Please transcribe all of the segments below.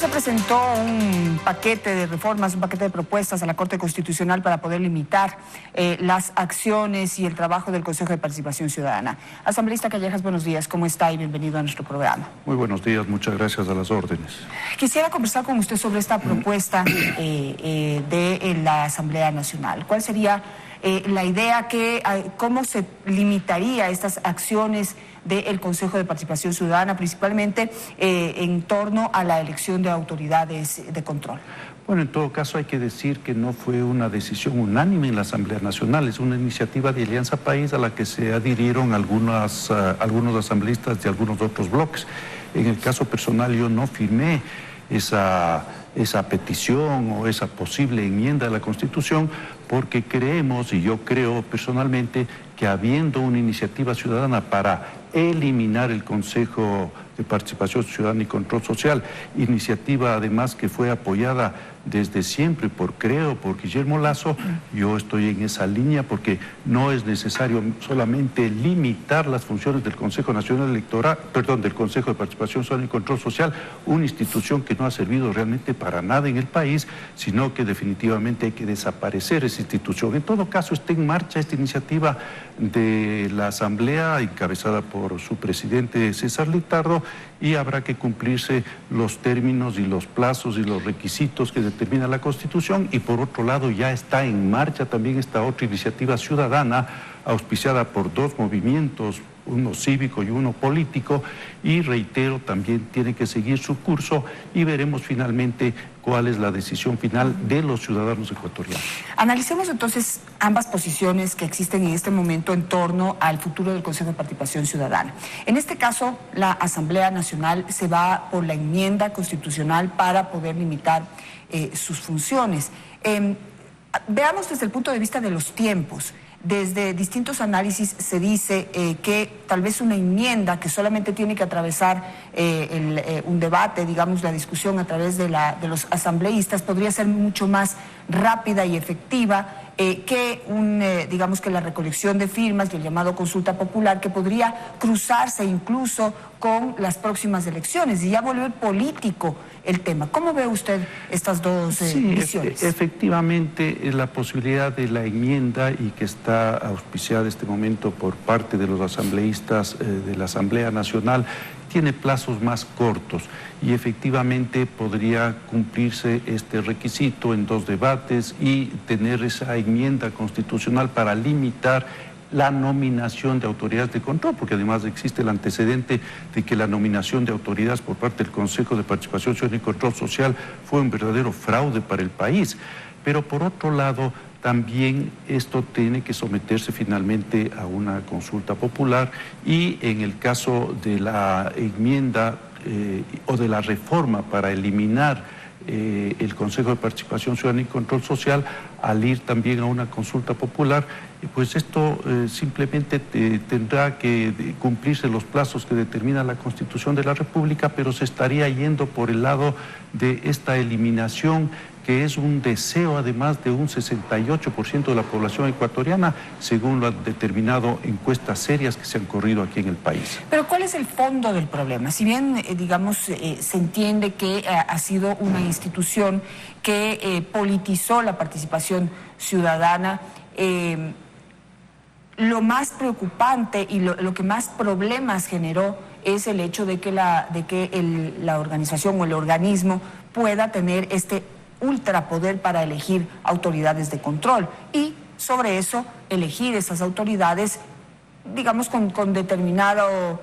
Se presentó un paquete de reformas, un paquete de propuestas a la Corte Constitucional para poder limitar las acciones y el trabajo del Consejo de Participación Ciudadana. Asambleísta Callejas, buenos días, ¿cómo está? Y bienvenido a nuestro programa. Muy buenos días, muchas gracias, a las órdenes. Quisiera conversar con usted sobre esta propuesta de la Asamblea Nacional. ¿Cuál sería la idea, cómo se limitaría estas acciones del Consejo de Participación Ciudadana, principalmente en torno a la elección de autoridades de control? Bueno, en todo caso hay que decir que no fue una decisión unánime en la Asamblea Nacional, es una iniciativa de Alianza País a la que se adhirieron algunos asambleístas de algunos otros bloques. En el caso personal yo no firmé esa petición o esa posible enmienda a la Constitución porque creemos, y yo creo personalmente, que habiendo una iniciativa ciudadana para eliminar el Consejo de Participación Ciudadana y Control Social, iniciativa además que fue apoyada desde siempre por Guillermo Lasso, yo estoy en esa línea porque no es necesario solamente limitar las funciones del Consejo Nacional Electoral, del Consejo de Participación Ciudadana y Control Social, una institución que no ha servido realmente para nada en el país, sino que definitivamente hay que desaparecer esa institución. En todo caso, está en marcha esta iniciativa de la Asamblea, encabezada por su presidente César Litardo, y habrá que cumplirse los términos y los plazos y los requisitos que determina la Constitución. Y por otro lado ya está en marcha también esta otra iniciativa ciudadana auspiciada por dos movimientos, uno cívico y uno político, y reitero, también tiene que seguir su curso y veremos finalmente cuál es la decisión final de los ciudadanos ecuatorianos. Analicemos entonces ambas posiciones que existen en este momento en torno al futuro del Consejo de Participación Ciudadana. En este caso, la Asamblea Nacional se va por la enmienda constitucional para poder limitar sus funciones. Veamos desde el punto de vista de los tiempos. Desde distintos análisis se dice que tal vez una enmienda que solamente tiene que atravesar un debate, digamos, la discusión a través de los asambleístas, podría ser mucho más rápida y efectiva que digamos que la recolección de firmas y el llamado consulta popular, que podría cruzarse incluso con las próximas elecciones y ya volver político el tema. ¿Cómo ve usted estas dos visiones? Efectivamente, la posibilidad de la enmienda, y que está auspiciada en este momento por parte de los asambleístas de la Asamblea Nacional, tiene plazos más cortos y efectivamente podría cumplirse este requisito en dos debates y tener esa enmienda constitucional para limitar la nominación de autoridades de control, porque además existe el antecedente de que la nominación de autoridades por parte del Consejo de Participación Ciudadana y Control Social fue un verdadero fraude para el país. Pero por otro lado, también esto tiene que someterse finalmente a una consulta popular, y en el caso de la enmienda o de la reforma para eliminar el Consejo de Participación Ciudadana y Control Social, al ir también a una consulta popular, pues esto simplemente tendrá que cumplirse los plazos que determina la Constitución de la República, pero se estaría yendo por el lado de esta eliminación, que es un deseo además de un 68% de la población ecuatoriana, según lo han determinado encuestas serias que se han corrido aquí en el país. Pero ¿cuál es el fondo del problema? Si bien, digamos, se entiende que ha sido una institución que politizó la participación ciudadana, lo más preocupante y lo que más problemas generó es el hecho de que la organización o el organismo pueda tener este ultrapoder para elegir autoridades de control y sobre eso elegir esas autoridades, digamos, con determinado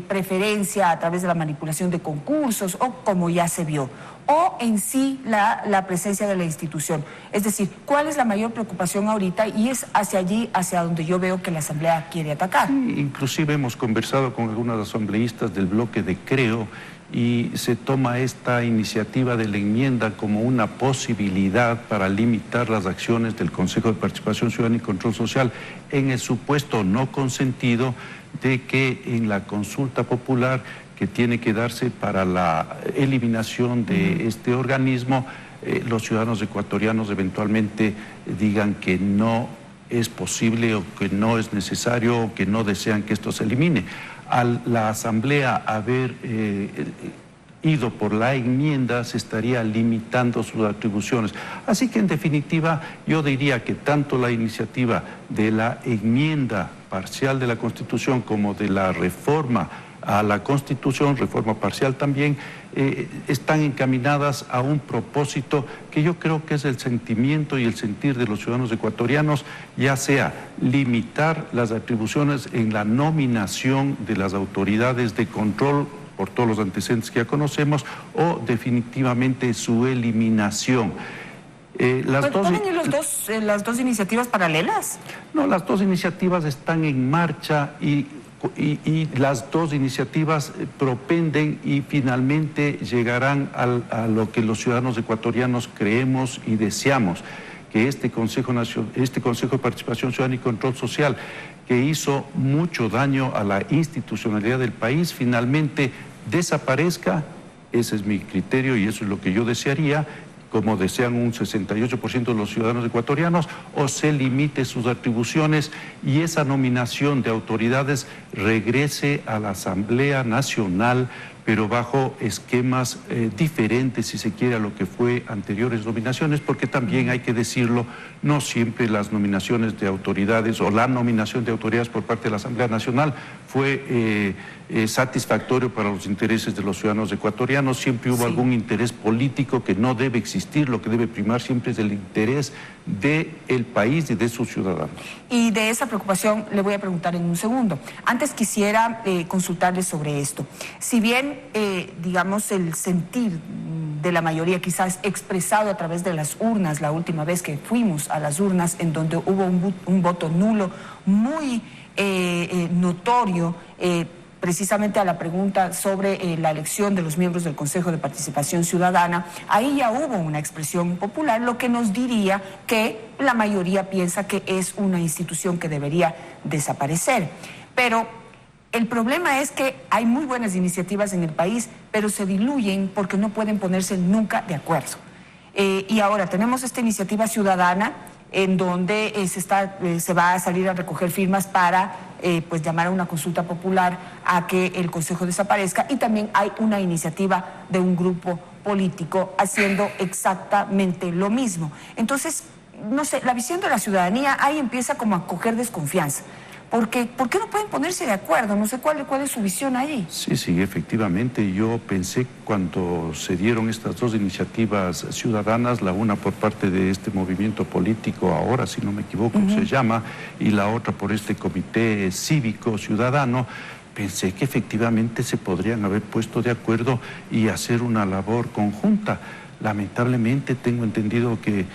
preferencia a través de la manipulación de concursos o como ya se vio, o en sí la presencia de la institución. Es decir, ¿cuál es la mayor preocupación ahorita? Y es hacia allí, hacia donde yo veo que la Asamblea quiere atacar. Sí, inclusive hemos conversado con algunos asambleístas del bloque de Creo, y se toma esta iniciativa de la enmienda como una posibilidad para limitar las acciones del Consejo de Participación Ciudadana y Control Social, en el supuesto no consentido de que en la consulta popular que tiene que darse para la eliminación de este organismo, los ciudadanos ecuatorianos eventualmente digan que no es posible o que no es necesario o que no desean que esto se elimine. A la Asamblea haber ido por la enmienda, se estaría limitando sus atribuciones. Así que, en definitiva, yo diría que tanto la iniciativa de la enmienda parcial de la Constitución como de la reforma a la Constitución, reforma parcial también, están encaminadas a un propósito que yo creo que es el sentimiento y el sentir de los ciudadanos ecuatorianos, ya sea limitar las atribuciones en la nominación de las autoridades de control por todos los antecedentes que ya conocemos, o definitivamente su eliminación. ¿Pueden ir las dos iniciativas paralelas? No, las dos iniciativas están en marcha y las dos iniciativas propenden y finalmente llegarán a lo que los ciudadanos ecuatorianos creemos y deseamos, que este Consejo de Participación Ciudadana y Control Social, que hizo mucho daño a la institucionalidad del país, finalmente desaparezca. Ese es mi criterio y eso es lo que yo desearía, como desean un 68% de los ciudadanos ecuatorianos, o se limite sus atribuciones y esa nominación de autoridades regrese a la Asamblea Nacional, pero bajo esquemas diferentes, si se quiere, a lo que fue anteriores nominaciones, porque también hay que decirlo, no siempre las nominaciones de autoridades o la nominación de autoridades por parte de la Asamblea Nacional fue satisfactorio para los intereses de los ciudadanos ecuatorianos. Siempre hubo algún interés político que no debe existir. Lo que debe primar siempre es el interés del país y de sus ciudadanos. Y de esa preocupación le voy a preguntar en un segundo. Antes quisiera consultarle sobre esto. Si bien, digamos, el sentir de la mayoría quizás expresado a través de las urnas, la última vez que fuimos a las urnas, en donde hubo un voto nulo muy notorio, precisamente a la pregunta sobre la elección de los miembros del Consejo de Participación Ciudadana, ahí ya hubo una expresión popular, lo que nos diría que la mayoría piensa que es una institución que debería desaparecer. Pero el problema es que hay muy buenas iniciativas en el país, pero se diluyen porque no pueden ponerse nunca de acuerdo. Y ahora tenemos esta iniciativa ciudadana en donde se va a salir a recoger firmas para pues llamar a una consulta popular a que el Consejo desaparezca, y también hay una iniciativa de un grupo político haciendo exactamente lo mismo. Entonces, no sé, la visión de la ciudadanía ahí empieza como a coger desconfianza. ¿Por qué no pueden ponerse de acuerdo? No sé cuál es su visión ahí. Sí, efectivamente. Yo pensé cuando se dieron estas dos iniciativas ciudadanas, la una por parte de este movimiento político, ahora si no me equivoco se llama, y la otra por este comité cívico ciudadano, pensé que efectivamente se podrían haber puesto de acuerdo y hacer una labor conjunta. Lamentablemente tengo entendido que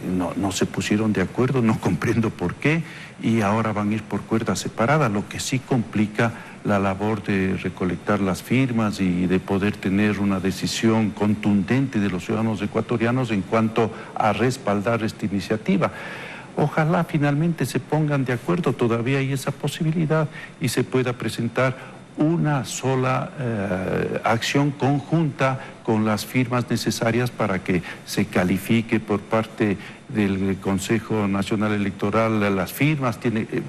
no se pusieron de acuerdo, no comprendo por qué, y ahora van a ir por cuerda separada, lo que sí complica la labor de recolectar las firmas y de poder tener una decisión contundente de los ciudadanos ecuatorianos en cuanto a respaldar esta iniciativa. Ojalá finalmente se pongan de acuerdo, todavía hay esa posibilidad y se pueda presentar una sola acción conjunta con las firmas necesarias para que se califique por parte del Consejo Nacional Electoral las firmas.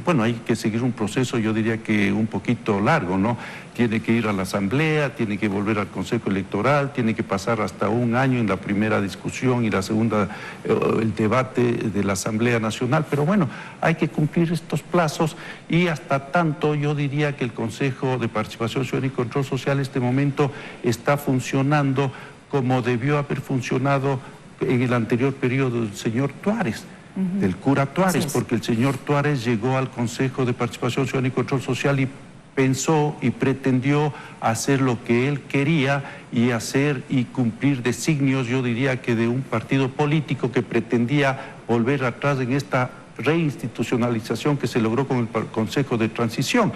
Bueno, hay que seguir un proceso, yo diría que un poquito largo, ¿no? Tiene que ir a la Asamblea, tiene que volver al Consejo Electoral, tiene que pasar hasta un año en la primera discusión y la segunda, el debate de la Asamblea Nacional. Pero bueno, hay que cumplir estos plazos y hasta tanto yo diría que el Consejo de Participación Ciudadana y Control Social en este momento está funcionando como debió haber funcionado en el anterior periodo del señor Tuárez, del cura Tuárez, porque el señor Tuárez llegó al Consejo de Participación Ciudadana y Control Social y pensó y pretendió hacer lo que él quería y hacer y cumplir designios, yo diría que de un partido político que pretendía volver atrás en esta reinstitucionalización que se logró con el Consejo de Transición.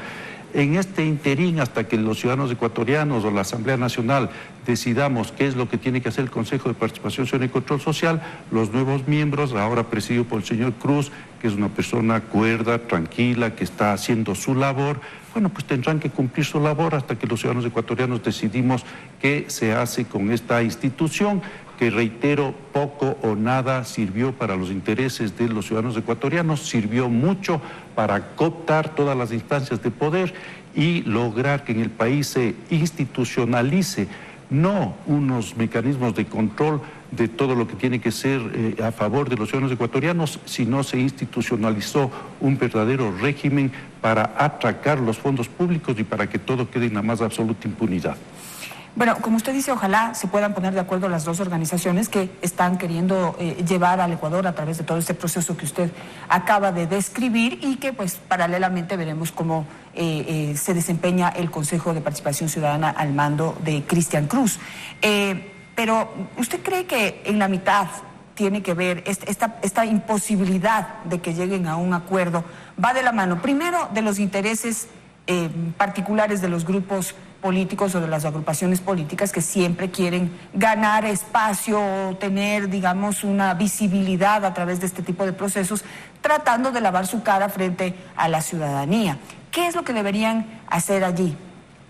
En este interín, hasta que los ciudadanos ecuatorianos o la Asamblea Nacional decidamos qué es lo que tiene que hacer el Consejo de Participación Ciudadana y Control Social, los nuevos miembros, ahora presidido por el señor Cruz, que es una persona cuerda, tranquila, que está haciendo su labor, bueno, pues tendrán que cumplir su labor hasta que los ciudadanos ecuatorianos decidimos qué se hace con esta institución, que reitero, poco o nada sirvió para los intereses de los ciudadanos ecuatorianos, sirvió mucho para cooptar todas las instancias de poder y lograr que en el país se institucionalice no unos mecanismos de control de todo lo que tiene que ser a favor de los ciudadanos ecuatorianos, sino se institucionalizó un verdadero régimen para atracar los fondos públicos y para que todo quede en la más absoluta impunidad. Bueno, como usted dice, ojalá se puedan poner de acuerdo las dos organizaciones que están queriendo llevar al Ecuador a través de todo este proceso que usted acaba de describir y que pues paralelamente veremos cómo se desempeña el Consejo de Participación Ciudadana al mando de Cristian Cruz. Pero ¿usted cree que en la mitad tiene que ver esta imposibilidad de que lleguen a un acuerdo? Va de la mano, primero, de los intereses particulares de los grupos políticos o de las agrupaciones políticas que siempre quieren ganar espacio o tener, digamos, una visibilidad a través de este tipo de procesos, tratando de lavar su cara frente a la ciudadanía. ¿Qué es lo que deberían hacer allí?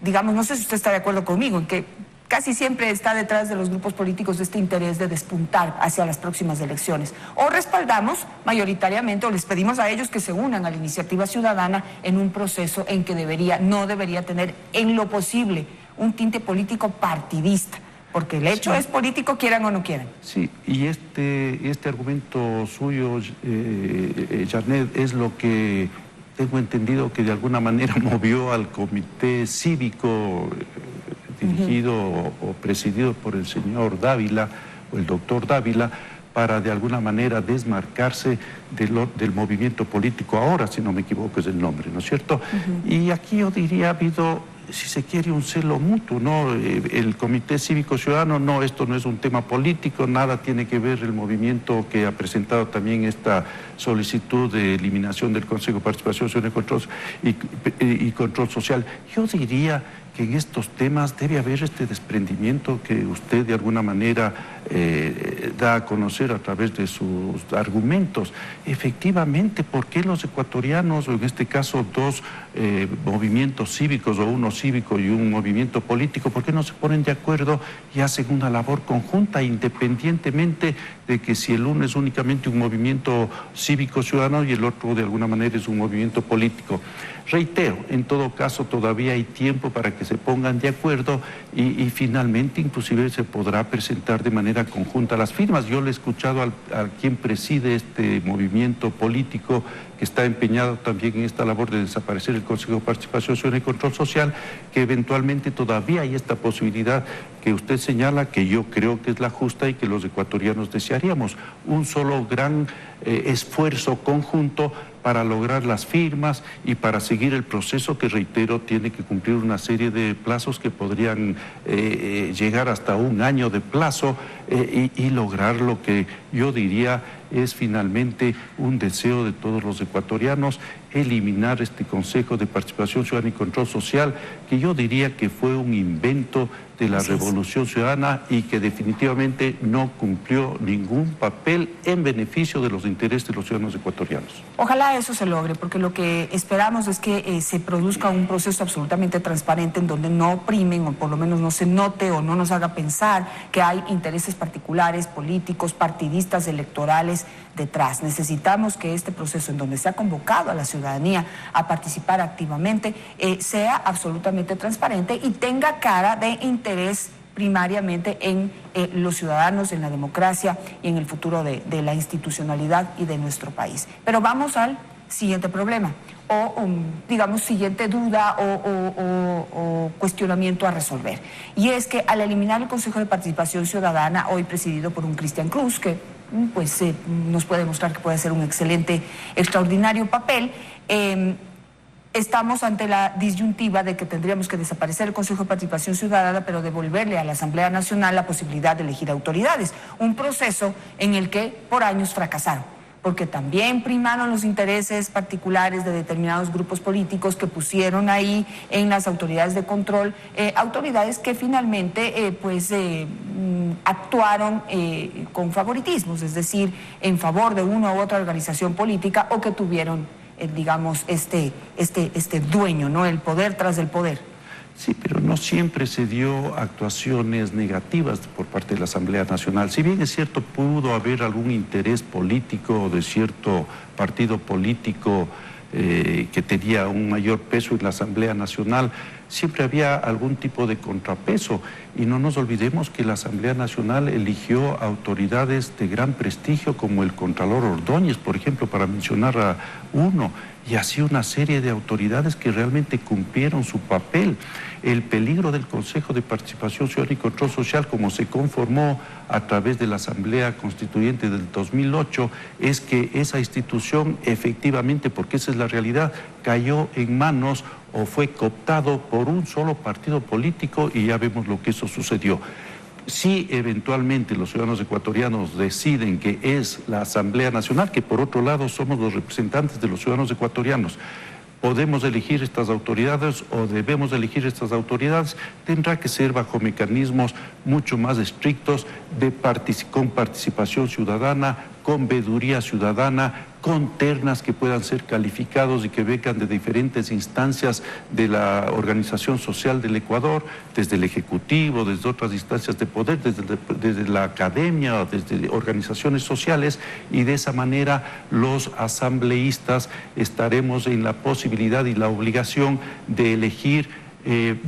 Digamos, no sé si usted está de acuerdo conmigo en que casi siempre está detrás de los grupos políticos de este interés de despuntar hacia las próximas elecciones. O respaldamos mayoritariamente o les pedimos a ellos que se unan a la iniciativa ciudadana en un proceso en que no debería tener en lo posible un tinte político partidista, porque el hecho es político, quieran o no quieran. Sí, y este argumento suyo, Janet, es lo que tengo entendido que de alguna manera movió al comité cívico dirigido o presidido por el señor Dávila, o el doctor Dávila, para de alguna manera desmarcarse del movimiento político ahora, si no me equivoco es el nombre, ¿no es cierto? Y aquí yo diría ha habido, si se quiere, un celo mutuo, ¿no? El Comité Cívico Ciudadano, no, esto no es un tema político, nada tiene que ver el movimiento que ha presentado también esta solicitud de eliminación del Consejo de Participación Ciudadana y Control Social. Yo diría que en estos temas debe haber este desprendimiento que usted de alguna manera da a conocer a través de sus argumentos. Efectivamente, ¿por qué los ecuatorianos, o en este caso dos movimientos cívicos, o uno cívico y un movimiento político, por qué no se ponen de acuerdo y hacen una labor conjunta, independientemente de que si el uno es únicamente un movimiento cívico ciudadano y el otro de alguna manera es un movimiento político? Reitero, en todo caso todavía hay tiempo para que se pongan de acuerdo y finalmente inclusive se podrá presentar de manera conjunta las firmas. Yo le he escuchado a quien preside este movimiento político que está empeñado también en esta labor de desaparecer el Consejo de Participación Ciudadana y Control Social, que eventualmente todavía hay esta posibilidad que usted señala, que yo creo que es la justa y que los ecuatorianos desearíamos, un solo gran esfuerzo conjunto para lograr las firmas y para seguir el proceso que, reitero, tiene que cumplir una serie de plazos que podrían llegar hasta un año de plazo y lograr lo que yo diría es finalmente un deseo de todos los ecuatorianos, eliminar este Consejo de Participación Ciudadana y Control Social, que yo diría que fue un invento de la Revolución Ciudadana y que definitivamente no cumplió ningún papel en beneficio de los intereses de los ciudadanos ecuatorianos. Ojalá eso se logre, porque lo que esperamos es que se produzca un proceso absolutamente transparente en donde no primen, o por lo menos no se note o no nos haga pensar que hay intereses particulares, políticos, partidistas, electorales detrás. Necesitamos que este proceso en donde se ha convocado a la ciudadanía a participar activamente sea absolutamente transparente y tenga cara de interés primariamente en los ciudadanos, en la democracia y en el futuro de la institucionalidad y de nuestro país. Pero vamos al siguiente problema, digamos, siguiente duda o cuestionamiento a resolver. Y es que al eliminar el Consejo de Participación Ciudadana, hoy presidido por un Cristian Cruz, que pues nos puede mostrar que puede hacer un excelente, extraordinario papel, estamos ante la disyuntiva de que tendríamos que desaparecer el Consejo de Participación Ciudadana, pero devolverle a la Asamblea Nacional la posibilidad de elegir autoridades. Un proceso en el que por años fracasaron, porque también primaron los intereses particulares de determinados grupos políticos que pusieron ahí en las autoridades de control, autoridades que finalmente actuaron con favoritismos, es decir, en favor de una u otra organización política o que tuvieron digamos, este dueño, ¿no? El poder tras el poder. Sí, pero no siempre se dio actuaciones negativas por parte de la Asamblea Nacional. Si bien es cierto, pudo haber algún interés político de cierto partido político que tenía un mayor peso en la Asamblea Nacional, siempre había algún tipo de contrapeso. Y no nos olvidemos que la Asamblea Nacional eligió autoridades de gran prestigio como el Contralor Ordóñez, por ejemplo, para mencionar a uno, y así una serie de autoridades que realmente cumplieron su papel. El peligro del Consejo de Participación Ciudadana y Control Social, como se conformó a través de la Asamblea Constituyente del 2008, es que esa institución efectivamente, porque esa es la realidad, cayó en manos o fue cooptado por un solo partido político, y ya vemos lo que eso sucedió. Si eventualmente los ciudadanos ecuatorianos deciden que es la Asamblea Nacional, que por otro lado somos los representantes de los ciudadanos ecuatorianos, podemos elegir estas autoridades o debemos elegir estas autoridades, tendrá que ser bajo mecanismos mucho más estrictos con participación ciudadana, con veeduría ciudadana, con ternas que puedan ser calificados y que vengan de diferentes instancias de la organización social del Ecuador, desde el Ejecutivo, desde otras instancias de poder, desde la academia, desde organizaciones sociales, y de esa manera los asambleístas estaremos en la posibilidad y la obligación de elegir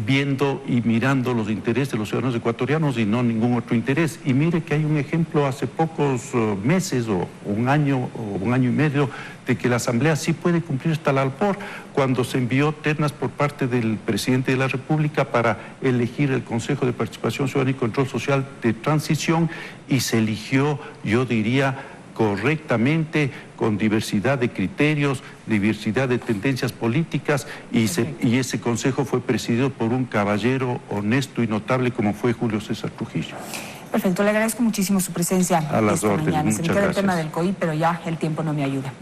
viendo y mirando los intereses de los ciudadanos ecuatorianos y no ningún otro interés. Y mire que hay un ejemplo hace pocos meses o un año y medio de que la Asamblea sí puede cumplir esta labor, cuando se envió ternas por parte del presidente de la República para elegir el Consejo de Participación Ciudadana y Control Social de Transición, y se eligió, yo diría, correctamente, con diversidad de criterios, diversidad de tendencias políticas, y ese consejo fue presidido por un caballero honesto y notable como fue Julio César Trujillo. Perfecto, le agradezco muchísimo su presencia a las órdenes. mañana. Se me queda Muchas el tema gracias. del COI, pero ya el tiempo no me ayuda.